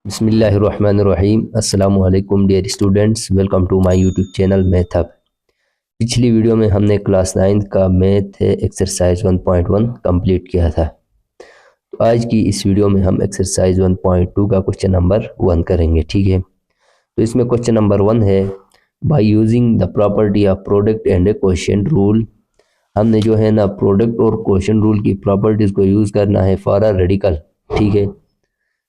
बिस्मिल्लाहिर्रहमानिर्रहीम। अस्सलामु अलैकुम dear students, welcome to my YouTube channel math hub. पिछली वीडियो में हमने क्लास 9 का मैथ एक्सरसाइज 1.1 कंप्लीट किया था। तो आज की इस वीडियो में हम एक्सरसाइज 1.2 का क्वेश्चन नंबर 1 करेंगे। ठीक है, तो इसमें क्वेश्चन नंबर 1 है, by using the property of product and quotient rule. हमने जो है ना प्रोडक्ट और कोशेंट रूल की प्रॉपर्टीज को यूज करना है फॉर अ रेडिकल। ठीक है,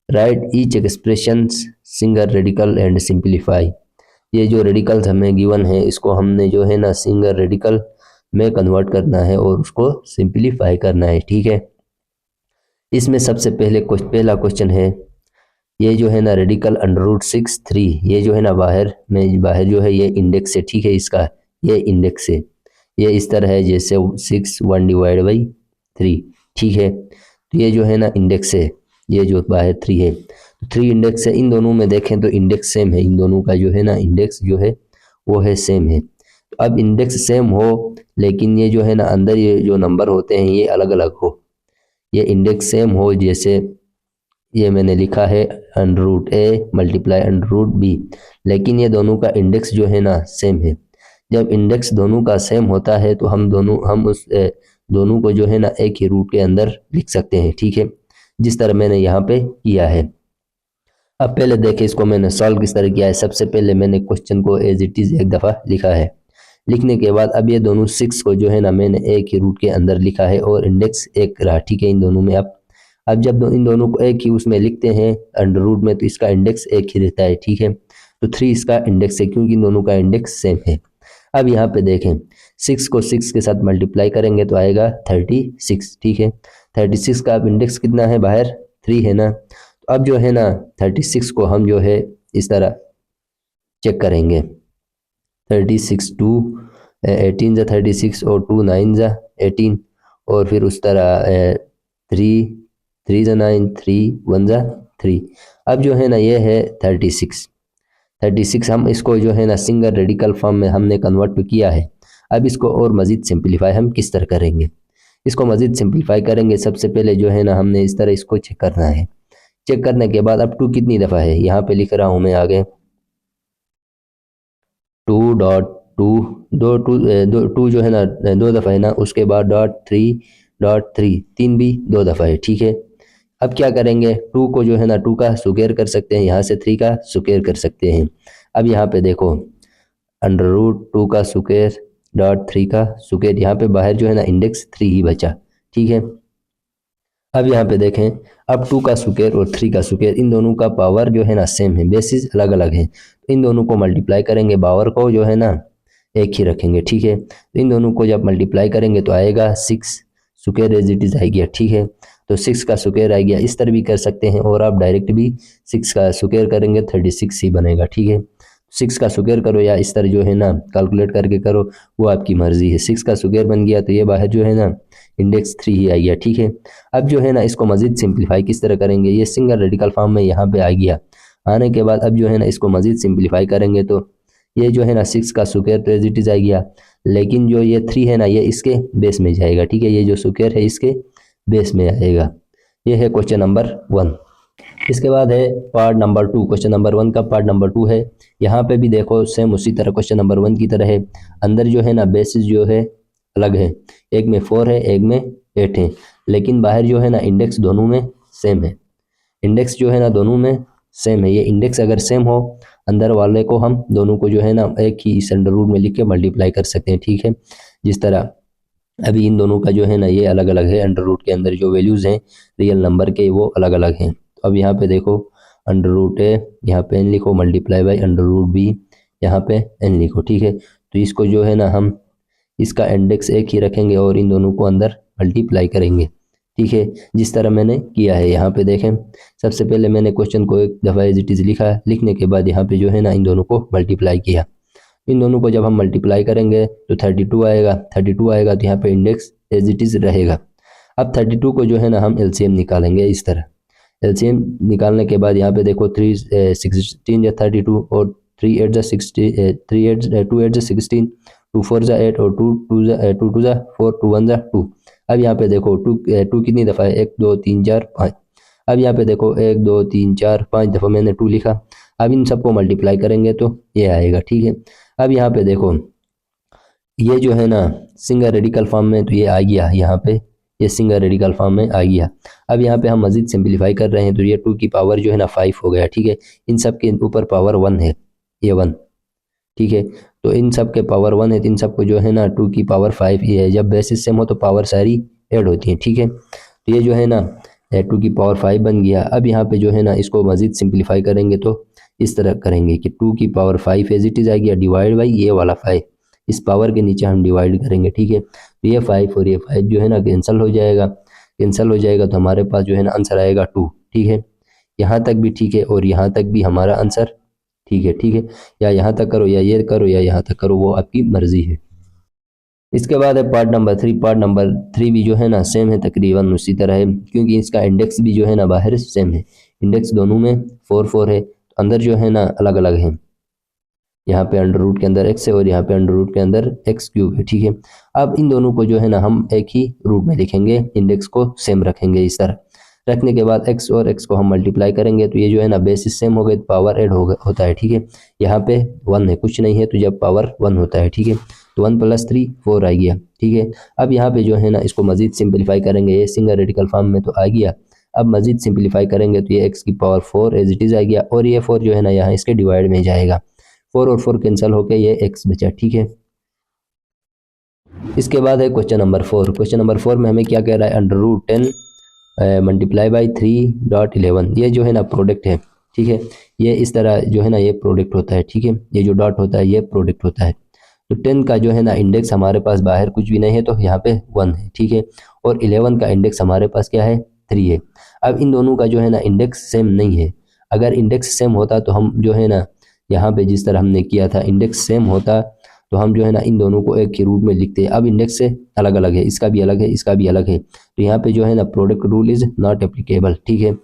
right each expressions single radical and simplify. ये जो रेडिकल्स हमें गिवन है इसको हमने जो है ना सिंगल रेडिकल में कन्वर्ट करना है और उसको सिंप्लीफाई करना है। ठीक है, इसमें सबसे पहला क्वेश्चन है, ये जो है ना रेडिकल अंडर रूट 6/3, ये जो है ना बाहर जो है ये इंडेक्स है। ठीक है, इसका ये इंडेक्स है, ये इस तरह है जैसे 6 1/3। ठीक है, तो ये जो है ना इंडेक्स है, ये जो बाहर 3 है, तो 3 इंडेक्स है। इन दोनों में देखें तो इंडेक्स सेम है, इन दोनों का जो है ना इंडेक्स जो है वो है सेम है। तो अब इंडेक्स सेम हो लेकिन ये जो है ना अंदर ये जो नंबर होते हैं ये अलग अलग हो, ये इंडेक्स सेम हो, जैसे ये मैंने लिखा है under root a multiply under root B, लेकिन ये दोनों का इंडेक्स जो है ना सेम है। जब इंडेक्स दोनों का सेम होता है तो हम उस दोनों को जो है ना एक ही रूट के अंदर लिख सकते हैं। ठीक है, जिस तरह मैंने यहाँ पे किया है। अब पहले देखें इसको मैंने सॉल्व किस तरह किया है। सबसे पहले मैंने क्वेश्चन को एज इट इज एक दफ़ा लिखा है, लिखने के बाद अब ये दोनों 6 को जो है ना मैंने एक ही रूट के अंदर लिखा है और इंडेक्स एक रहा। ठीक है, इन दोनों में अब जब इन दोनों को एक ही उसमें लिखते हैं अंडर रूट में तो इसका इंडेक्स एक ही रहता है। ठीक है, तो 3 इसका इंडेक्स है क्योंकि इन दोनों का इंडेक्स सेम है। अब यहाँ पे देखें 6 को 6 के साथ मल्टीप्लाई करेंगे तो आएगा 36। ठीक है, 36 का अब इंडेक्स कितना है, बाहर 3 है ना। तो अब जो है ना 36 को हम जो है इस तरह चेक करेंगे, 36 2 18 जा 36 और 2 9 जा 18 और फिर उस तरह 3 3 जा 9 3 1 जा 3। अब जो है ना ये है 36 हम इसको जो है ना सिंगल रेडिकल फॉर्म में हमने कन्वर्ट किया है। अब इसको और मज़ीद सिंप्लीफाई हम किस तरह करेंगे, इसको मज़ीद सिंप्लीफाई करेंगे। सबसे पहले जो है ना हमने इस तरह इसको चेक करना है। चेक करने के बाद अब 2 कितनी दफ़ा है, यहाँ पे लिख रहा हूँ मैं आगे 2.2 2 जो है ना 2 दफ़ा है ना, उसके बाद .3 3 भी 2 दफ़ा है। ठीक है, अब क्या करेंगे, 2 को जो है ना 2 का स्क्वायर कर सकते हैं, यहाँ से 3 का स्क्वायर कर सकते हैं। अब यहाँ पे देखो अंडर रूट 2 का स्क्वायर .3 का स्क्वायर, यहाँ पे बाहर जो है ना इंडेक्स 3 ही बचा। ठीक है, अब यहाँ पे देखें अब 2 का स्क्वायर और 3 का स्क्वायर, इन दोनों का पावर जो है ना सेम है, बेसिस अलग अलग है, तो इन दोनों को मल्टीप्लाई करेंगे, पावर को जो है ना एक ही रखेंगे। ठीक है, तो इन दोनों को जब मल्टीप्लाई करेंगे तो आएगा 6 स्क्वायर एज इट इज आ गया। ठीक है, तो 6 का स्क्वायर आ गया, इस तरह भी कर सकते हैं और आप डायरेक्ट भी 6 का स्क्वायर करेंगे 36 ही बनेगा। ठीक है, 6 का स्क्वायर करो या इस तरह जो है ना कैलकुलेट करके करो, वो आपकी मर्जी है। 6 का स्क्वायर बन गया तो ये बाहर जो है ना इंडेक्स 3 ही आ गया। ठीक है, अब जो है ना इसको मज़ीद सिंप्लीफाई किस तरह करेंगे, ये सिंगल रेडिकल फॉर्म में यहाँ पे आ गया। आने के बाद अब जो है ना इसको मज़ीद सिंप्लीफाई करेंगे तो ये जो है ना 6 का स्क्वायर तो एज इट इज आ गया, लेकिन जो ये 3 है ना ये इसके बेस में जाएगा। ठीक है, ये जो स्क्वायर है इसके बेस में आएगा। ये है क्वेश्चन नंबर 1। इसके बाद है पार्ट नंबर 2। क्वेश्चन नंबर 1 का पार्ट नंबर 2 है। यहाँ पे भी देखो सेम उसी तरह क्वेश्चन नंबर 1 की तरह है। अंदर जो है ना बेसिस जो है अलग है, एक में 4 है एक में 8 है, लेकिन बाहर जो है ना इंडेक्स दोनों में सेम है। इंडेक्स जो है ना दोनों में सेम है। ये इंडेक्स अगर सेम हो अंदर वाले को हम दोनों को जो है ना एक ही इस अंडर रूट में लिख के मल्टीप्लाई कर सकते हैं। ठीक है, जिस तरह अभी इन दोनों का जो है ना ये अलग अलग है, अंडर रूट के अंदर जो वैल्यूज़ हैं रियल नंबर के वो अलग अलग हैं। तो अब यहाँ पे देखो अंडर रूट ए यहाँ पे एन लिखो multiply by under root b यहाँ पे एन लिखो। ठीक है, तो इसको जो है ना हम इसका इंडेक्स एक ही रखेंगे और इन दोनों को अंदर मल्टीप्लाई करेंगे। ठीक है, जिस तरह मैंने किया है। यहाँ पे देखें सबसे पहले मैंने क्वेश्चन को एक दफ़ा एज इट इज़ लिखा, लिखने के बाद यहाँ पे जो है ना इन दोनों को मल्टीप्लाई किया। इन दोनों को जब हम मल्टीप्लाई करेंगे तो 32 आएगा, 32 आएगा तो यहाँ पे इंडेक्स एज इट इज़ रहेगा। अब 32 को जो है ना हम एलसीएम निकालेंगे इस तरह। एलसीएम निकालने के बाद यहाँ पे देखो 3 16 या 32 और 3 8 जा 60 3 8 2 8 जा 16 2 4 जा 8 और 2 2 जा 4 2 1 जा 2। अब यहाँ पे देखो 2 कितनी दफ़ा है, 1 2 3 4 5। अब यहाँ पे देखो 1 2 3 4 5 दफ़ा मैंने 2 लिखा। अब इन सबको मल्टीप्लाई करेंगे तो ये आएगा, ठीक है। अब यहाँ पे देखो ये जो है ना सिंगल रेडिकल फॉर्म में, तो ये आ गया यहाँ पे, ये सिंगल रेडिकल फॉर्म में आ गया। अब यहाँ पे हम मजीद सिंपलीफाई कर रहे हैं तो ये 2 की पावर जो है ना 5 हो गया, ठीक है। इन सब के ऊपर पावर 1 है, ये 1, ठीक है। तो इन सब के पावर 1 है तो इन सबको जो है ना 2 की पावर 5 ये है। जब बेसिस सेम हो तो पावर सारी ऐड होती है, ठीक है। तो ये जो है ना 2 की पावर 5 बन गया। अब यहाँ पे जो है ना इसको मजीद सिंपलीफाई करेंगे तो इस तरह करेंगे कि 2 की पावर 5 एज इट इज़ आ गया डिवाइड बाई ये वाला 5, इस पावर के नीचे हम डिवाइड करेंगे, ठीक है। तो ये 5 और ये 5 जो है ना कैंसिल हो जाएगा, कैंसिल हो जाएगा तो हमारे पास जो है ना आंसर आएगा 2, ठीक है। यहाँ तक भी ठीक है और यहाँ तक भी हमारा आंसर ठीक है, ठीक है। या यहाँ तक करो या ये करो या यहाँ तक करो, वो आपकी मर्जी है। इसके बाद है पार्ट नंबर 3। पार्ट नंबर 3 भी जो है ना सेम है, तकरीबन उसी तरह है, क्योंकि इसका इंडेक्स भी जो है ना बाहर सेम है। इंडेक्स दोनों में 4 4 है, तो अंदर जो है ना अलग अलग है। यहाँ पे अंडर रूट के अंदर x है और यहाँ पे अंडर रूट के अंदर x क्यूब है, ठीक है। अब इन दोनों को जो है ना हम एक ही रूट में लिखेंगे, इंडेक्स को सेम रखेंगे। इस तरह रखने के बाद x और x को हम मल्टीप्लाई करेंगे तो ये जो है ना बेसिस सेम हो गए तो पावर ऐड होता है, ठीक है। यहाँ पे 1 है, कुछ नहीं है, तो जब पावर 1 होता है, ठीक है, तो 1 + 3 4 आ गया, ठीक है। अब यहाँ पे जो है ना इसको मजीद सिंपलीफाई करेंगे, ये सिंगल रेडिकल फॉर्म में तो आ गया। अब मजीद सिंपलीफाई करेंगे तो ये x की पावर 4 एज इट इज़ आ गया और ये 4 जो है ना यहाँ इसके डिवाइड में जाएगा, 4 और 4 कैंसिल होके ये x बचा, ठीक है। इसके बाद है क्वेश्चन नंबर 4। क्वेश्चन नंबर 4 में हमें क्या कह रहा है, अंडर रूट 10 मल्टीप्लाई बाई 3.11, ये जो है ना प्रोडक्ट है, ठीक है। ये इस तरह जो है ना ये प्रोडक्ट होता है, ठीक है। ये जो डॉट होता है ये प्रोडक्ट होता है। तो 10 का जो है ना इंडेक्स हमारे पास बाहर कुछ भी नहीं है तो यहाँ पे 1 है, ठीक है। और 11 का इंडेक्स हमारे पास क्या है, 3 है। अब इन दोनों का जो है ना इंडेक्स सेम नहीं है। अगर इंडेक्स सेम होता तो हम जो है ना यहाँ पे जिस तरह हमने किया था, इंडेक्स सेम होता तो हम जो है ना इन दोनों को एक ही रूट में लिखते हैं। अब इंडेक्स से अलग अलग है, इसका भी अलग है, इसका भी अलग है, तो यहाँ पे जो है ना product rule is not applicable, ठीक है।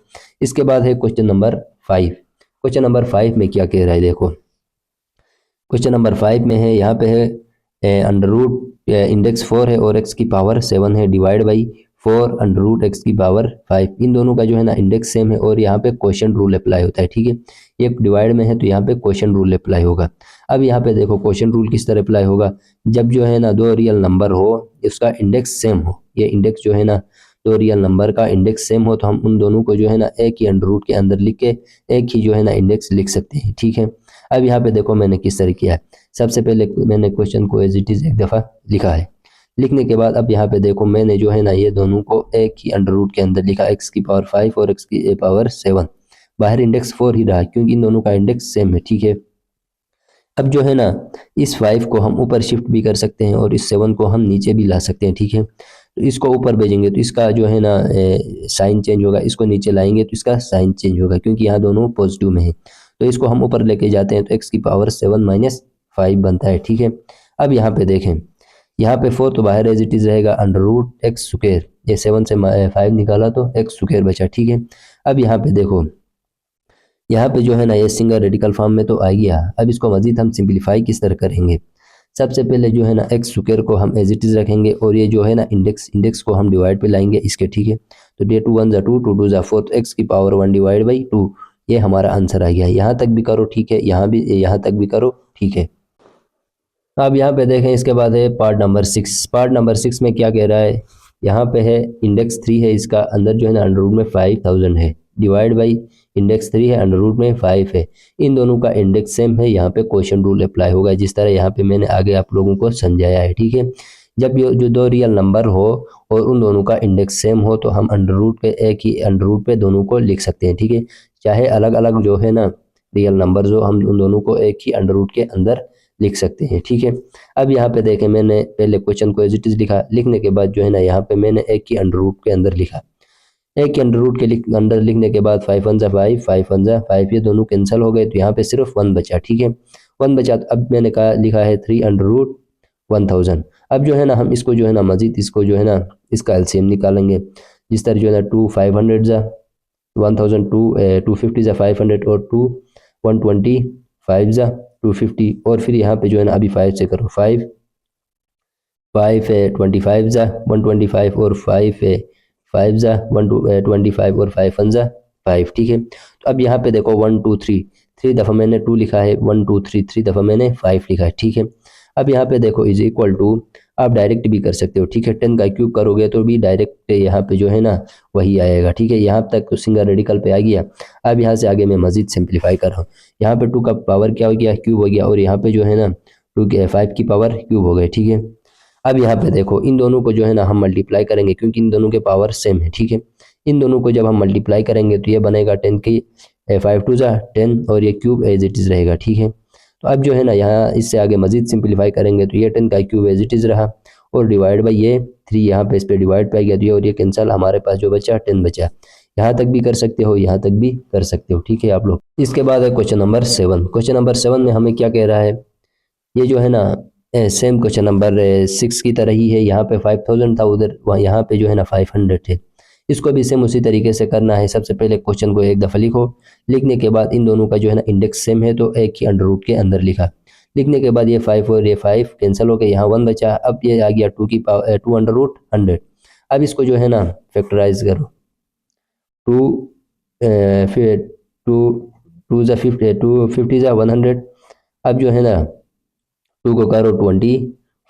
इसके बाद है क्वेश्चन नंबर 5। क्वेश्चन नंबर 5 में क्या कह रहा है, देखो क्वेश्चन नंबर 5 में है, यहाँ पे है अंडर रूट इंडेक्स 4 है और x की पावर 7 है divide by 4 under root x की पावर 5। इन दोनों का जो है ना इंडेक्स सेम है और यहाँ पे क्वोशिएंट रूल अप्लाई होता है, ठीक है। ये डिवाइड में है तो यहाँ पे क्वोशिएंट रूल अप्लाई होगा। अब यहाँ पे देखो क्वोशिएंट रूल किस तरह अप्लाई होगा, जब जो है ना दो रियल नंबर हो, उसका इंडेक्स सेम हो, ये इंडेक्स जो है ना दो रियल नंबर का इंडेक्स सेम हो तो हम उन दोनों को जो है ना एक ही अंडर रूट के अंदर लिख के एक ही जो है ना इंडेक्स लिख सकते हैं, ठीक है। अब यहाँ पे देखो मैंने किस तरह किया है। सबसे पहले मैंने क्वेश्चन को एज इट इज़ एक दफ़ा लिखा है। लिखने के बाद अब यहाँ पे देखो मैंने जो है ना ये दोनों को एक ही अंडर रूट के अंदर लिखा, x की पावर 5 और x की पावर 7। बाहर इंडेक्स 4 ही रहा क्योंकि इन दोनों का इंडेक्स सेम है, ठीक है। अब जो है ना इस 5 को हम ऊपर शिफ्ट भी कर सकते हैं और इस 7 को हम नीचे भी ला सकते हैं, ठीक है। तो इसको ऊपर भेजेंगे तो इसका जो है ना साइन चेंज होगा, इसको नीचे लाएंगे तो इसका साइन चेंज होगा क्योंकि यहाँ दोनों पॉजिटिव में है। तो इसको हम ऊपर लेके जाते हैं तो x की पावर 7 - 5 बनता है, ठीक है। अब यहाँ पे देखें, यहाँ पे 4 तो बाहर एज इट इज़ रहेगा, अंडर रूट एक्स स्क्वायर, ये 7 से 5 निकाला तो एक्स स्क्वायर बचा, ठीक है। अब यहाँ पे देखो, यहाँ पे जो है ना ये सिंगल रेडिकल फॉर्म में तो आ गया। अब इसको मजीद हम सिंपलीफाई किस तरह करेंगे, सबसे पहले जो है ना एक्स स्क्वायर को हम एज इट इज़ रखेंगे और ये जो है ना इंडेक्स को हम डिवाइड पे लाएंगे इसके, ठीक है। तो डे 2 1 = 2, 2 2 = 4, तो एक्स की पावर 1 डिवाइड बाई 2, ये हमारा आंसर आ गया। यहाँ तक भी करो ठीक है, यहाँ तक भी करो ठीक है। अब यहाँ पे देखें, इसके बाद है पार्ट नंबर 6। पार्ट नंबर 6 में क्या कह रहा है, यहाँ पे है इंडेक्स 3 है, इसका अंदर जो है ना अंडर रूट में 5000 है डिवाइड बाई इंडेक्स 3 है, अंडर रूट में 5 है। इन दोनों का इंडेक्स सेम है, यहाँ पे क्वोशिएंट रूल अप्लाई होगा जिस तरह यहाँ पे मैंने आगे आप लोगों को समझाया है, ठीक है। जब ये जो दो रियल नंबर हो और उन दोनों का इंडेक्स सेम हो तो हम अंडर रूट पे एक ही अंडर रूट पे दोनों को लिख सकते हैं, ठीक है। चाहे अलग अलग जो है ना रियल नंबर जो, हम उन दोनों को एक ही अंडर रूट के अंदर लिख सकते हैं, ठीक है। अब यहाँ पे देखें, मैंने पहले क्वेश्चन को एज इट इज़ लिखा, लिखने के बाद जो है ना यहाँ पे मैंने एक ही अंडर रूट के अंदर लिखा। एक ही अंडर रूट के अंदर लिखने के बाद 5 1 = 5, 5 1 = 5, ये दोनों कैंसिल हो गए तो यहाँ पे सिर्फ 1 बचा, ठीक है। 1 बचा तो अब मैंने कहा लिखा है 3 अंडर रूट 1000। अब जो है ना हम इसको जो है ना मजीद इसको जो है ना इसका एलसीएम निकालेंगे, जिस तरह जो है ना 2 500 ज़ा 1000, 250 ज़ा 500 और 2 125 ज़ा 250 और फिर यहाँ पे जो है ना अभी 5 से करो, 5 5 25 ज़ा 125 और 5 5 जा 25 और 5 1 जा 5, ठीक है। तो अब यहाँ पे देखो 1 2 3 दफ़ा मैंने 2 लिखा है, 1 2 3 दफ़ा मैंने 5 लिखा है, ठीक है। अब यहाँ पे देखो इज इक्वल टू, आप डायरेक्ट भी कर सकते हो, ठीक है। 10 का क्यूब करोगे तो भी डायरेक्ट यहाँ पे जो है ना वही आएगा, ठीक है। यहाँ तक तो सिंगल रेडिकल पे आ गया। अब यहाँ से आगे मैं मजीद सिंप्लीफाई कर रहा हूँ। यहाँ पे 2 का पावर क्या हो गया, क्यूब हो गया, और यहाँ पे जो है ना 2 के 5 की पावर क्यूब हो गए, ठीक है। अब यहाँ पे देखो इन दोनों को जो है ना हम मल्टीप्लाई करेंगे, क्योंकि इन दोनों के पावर सेम है, ठीक है। इन दोनों को जब हम मल्टीप्लाई करेंगे तो ये बनेगा 10 की 5 2 जा 10, और ये क्यूब एज इट इज़ रहेगा, ठीक है। तो अब जो है ना यहाँ इससे आगे मजीद सिंप्लीफाई करेंगे तो ये 10 का क्यूब एज इट इज़ रहा, और डिवाइड बाई ये 3 यहाँ पे इस पे डिवाइड पे गया, तो ये और ये कैंसल, हमारे पास जो बचा 10 बचा। यहाँ तक भी कर सकते हो, यहाँ तक भी कर सकते हो, ठीक है आप लोग। इसके बाद है क्वेश्चन नंबर 7। क्वेश्चन नंबर 7 में हमें क्या कह रहा है, ये जो है ना सेम क्वेश्चन नंबर 6 की तरह ही है। यहाँ पे 5000 था, उधर वहाँ यहाँ पे जो है ना 500 थे। इसको भी सेम उसी तरीके से करना है। सबसे पहले क्वेश्चन को एक दफ़ा लिखो, लिखने के बाद इन दोनों का जो है ना इंडेक्स सेम है तो एक ही अंडर रूट के अंदर लिखा। लिखने के बाद ये 5 और ये 5 कैंसिल हो गए, यहाँ 1 बचा। अब ये आ गया 2 की पावर 2 अंडर रूट 100। अब इसको जो है ना फैक्टराइज करो, 2 फिर 2 2 जा 50 2 50 जा 100। अब जो है ना 2 को करो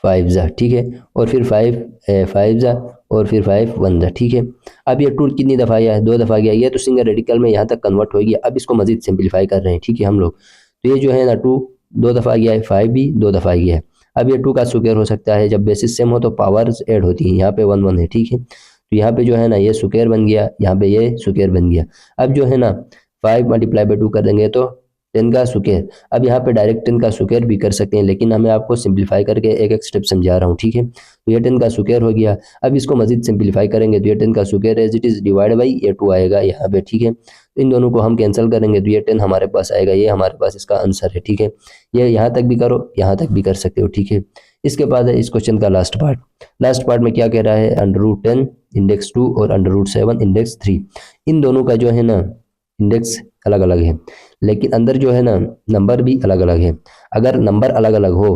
25 जा, ठीक है, और फिर 5 जा, और फिर 5 1 जा, ठीक है। अब ये 2 कितनी दफ़ा आया है, 2 दफ़ा गया, ये तो सिंगल रेडिकल में यहाँ तक कन्वर्ट हो गया। अब इसको मजीद सिंप्लीफाई कर रहे हैं, ठीक है हम लोग। तो ये जो है ना 2 2 दफ़ा गया है, 5 भी 2 दफ़ा गया है। अब ये 2 का स्क्वायर हो सकता है, जब बेसिस सेम हो तो पावर्स ऐड होती हैं। यहाँ पे 1 1 है, ठीक है। तो यहाँ पे जो है ना ये स्क्वायर बन गया, यहाँ पे ये स्क्वायर बन गया। अब जो है ना 5 मल्टीप्लाई बाई 2 कर देंगे तो 10 का स्क्वायर। अब यहाँ पे डायरेक्ट 10 का स्क्वायर भी कर सकते हैं, लेकिन मैं आपको सिंप्लीफाई करके एक एक स्टेप समझा रहा हूँ, ठीक है। तो ये 10 का स्क्वायर हो गया। अब इसको मजीद सिंप्लीफाई करेंगे तो ये 10 का square as it is divide by ये 2 आएगा यहाँ पे, ठीक है। तो इन दोनों को हम कैंसिल करेंगे तो ये 10 हमारे पास आएगा, ये हमारे पास इसका आंसर है, ठीक है। ये यहाँ तक भी करो, यहाँ तक भी कर सकते हो, ठीक है। इसके बाद है इस क्वेश्चन का लास्ट पार्ट। लास्ट पार्ट में क्या कह रहा है, अंडर रूट 10 इंडेक्स 2 और अंडर रूट 7 इंडेक्स 3। इन दोनों का जो है ना इंडेक्स अलग अलग है, लेकिन अंदर जो है ना नंबर भी अलग अलग है। अगर नंबर अलग अलग हो,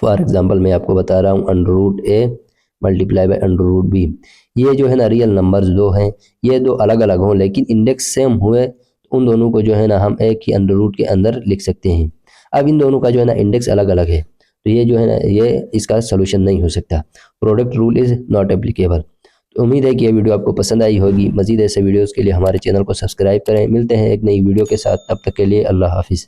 फॉर एग्जांपल मैं आपको बता रहा हूँ under root a multiply by under root b, ये जो है ना रियल नंबर्स दो हैं, ये दो अलग अलग हों लेकिन इंडेक्स सेम हुए तो उन दोनों को जो है ना हम एक ही अंडर रूट के अंदर लिख सकते हैं। अब इन दोनों का जो है ना इंडेक्स अलग अलग है, तो ये जो है ना ये इसका सोल्यूशन नहीं हो सकता। Product rule is not applicable. तो उम्मीद है कि ये वीडियो आपको पसंद आई होगी। मज़ीद ऐसे वीडियोज़ के लिए हमारे चैनल को सब्सक्राइब करें। मिलते हैं एक नई वीडियो के साथ, तब तक के लिए अल्लाह हाफिज़।